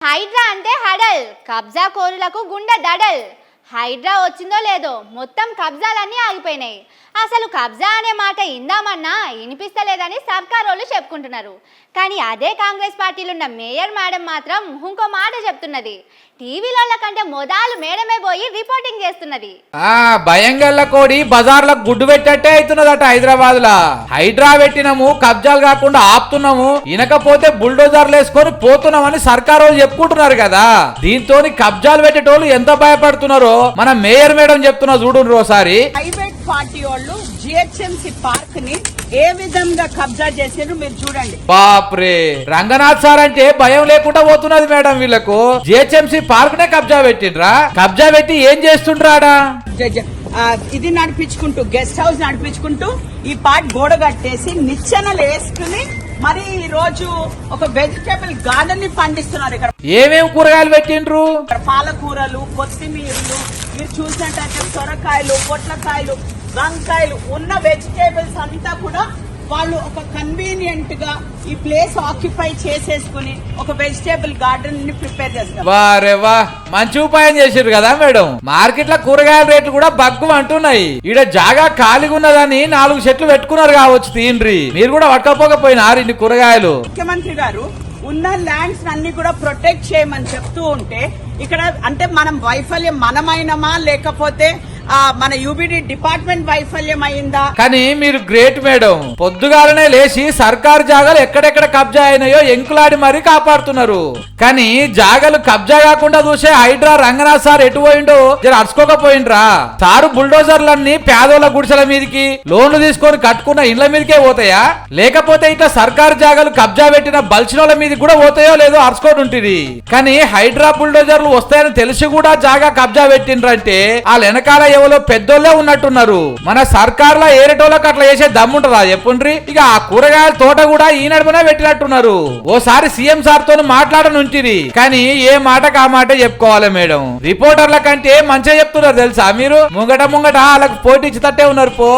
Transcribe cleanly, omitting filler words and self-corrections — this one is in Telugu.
హైడ్రా అంటే హడల్, కబ్జా కోరులకు గుండె దడల్. హైడ్రా వచ్చిందో లేదో మొత్తం కబ్జాలన్నీ ఆగిపోయినాయి. అసలు కబ్జా అనే మాట ఇందామన్నా వినిపిస్తలేదని సర్కార్ వాళ్ళు చెప్పుకుంటున్నారు. కానీ అదే కాంగ్రెస్ పార్టీలో ఉన్న మేయర్ మేడం మాత్రం ఇంకో మాట చెప్తున్నది. టీవీల కంటే మొదలు మేడమే పోయి రిపోర్టింగ్ చేస్తున్నది. భయంగల్ల కోడి బజార్లకు గుడ్డు పెట్టట్టే అవుతున్నదట హైదరాబాద్ లా. హైడ్రా పెట్టినాము, కబ్జాలు కాకుండా ఆపుతున్నాము, ఇనకపోతే బుల్డోజర్లు వేసుకొని పోతున్నామని సర్కార్ వాళ్ళు చెప్పుకుంటున్నారు కదా. దీంతో కబ్జాలు పెట్టేటోళ్ళు ఎంత భయపడుతున్నారో మన మేయర్ మేడం చెప్తున్నా చూడండి ఒకసారి. ప్రైవేట్ పార్టీ వాళ్ళు జిహెచ్ఎంసీ పార్క్ ని ఏ విధంగా కబ్జా చేసారు మీరు చూడండి. బాప్రే, రంగనాథ్ సార్ అంటే భయం లేకుండా పోతున్నది మేడం వీళ్ళకు. జిహెచ్ఎంసీ పార్క్ నే కబ్జా పెట్టిండ్రా? కబ్జా పెట్టి ఏం చేస్తుండ్రాడా? ఇది నడిపించుకుంటూ గెస్ట్ హౌస్ నడిపించుకుంటూ ఈ పార్ట్ గోడ కట్టేసి నిచ్చెనలు వేసుకుని మరి ఈ రోజు ఒక వెజిటేబుల్ గార్డెన్ ని పండిస్తున్నారు. ఇక్కడ ఏమేం కూరగాయలు పెట్టిండ్రు? పాలకూరలు, కొత్తిమీరలు, మీరు చూసినట్టయితే సొరకాయలు, పొట్లకాయలు, వంకాయలు ఉన్న వెజిటేబుల్స్ అంతా కూడా వాళ్ళు ఒక కన్వీనియంట్ గా ఈ ప్లేస్ ఆక్యుపై చేసేసుకుని ఒక వెజిటేబుల్ గార్డెన్ ని ప్రిపేర్ చేస్తారు. వారే వా, మంచి ఉపాయం చేసారు కదా మేడం. మార్కెట్ లో కూరగాయల రేట్లు కూడా బగ్గు అంటున్నాయి. ఈడ జాగా ఖాళీగా ఉన్నదని 4 చెట్లు పెట్టుకున్నారు కావచ్చు. తీండ్రి మీరు కూడా పట్టకపోకపోయినారు ఇన్ని కూరగాయలు. ముఖ్యమంత్రి గారు ఉన్న ల్యాండ్స్ అన్ని కూడా ప్రొటెక్ట్ చేయమని చెప్తూ ఉంటే ఇక్కడ అంటే మనం వైఫల్యం మనమైనమా లేకపోతే మన యూబిడి డిపార్ట్మెంట్ వైఫల్యం అయిందా? కానీ మీరు గ్రేట్ మేడం. పొద్దుగాలనే లేచి సర్కారు జాగాలు ఎక్కడెక్కడ కబ్జా అయినాయో ఎంకులాడి మరీ కాపాడుతున్నారు. కానీ జాగాలు కబ్జా కాకుండా చూసే హైడ్రా రంగనాథ్ సార్ ఎటు పోయిండో జర అడుచుకోకపోయిండ్రా? సారు బుల్డోజర్లన్నీ పేదోళ్ల గుడిసెల మీదకి, లోన్లు తీసుకొని కట్టుకున్న ఇండ్ల మీదకే పోతాయా, లేకపోతే ఇట్లా సర్కారు జాగాలు కబ్జా పెట్టిన బల్చినోళ్ల మీదకి కూడా పోతాయో లేదో అరుచుకోని ఉంటుంది. కానీ హైడ్రా బుల్డోజర్లు వస్తాయని తెలిసి కూడా జాగా కబ్జా పెట్టిండ్రంటే వాళ్ళ వెనకాల ఎవరో పెద్దోళ్ళే ఉన్నట్టున్నారు. మన సర్కార్లో ఏరేటోళ్ళకి అట్లా చేసే దమ్ముంటదా చెప్పుండ్రి? ఇక ఆ కూరగాయల తోట కూడా ఈ నడుమనే పెట్టినట్టున్నారు. ఓసారి సీఎం సార్ తో మాట్లాడనుంటిరి, కానీ ఏ మాటకు ఆ మాట చెప్పుకోవాలి మేడం. రిపోర్టర్ల కంటే మంచిగా చెప్తున్నారు తెలుసా మీరు. ముంగట వాళ్ళకి పోటీ ఇచ్చేటట్టే ఉన్నారు పో.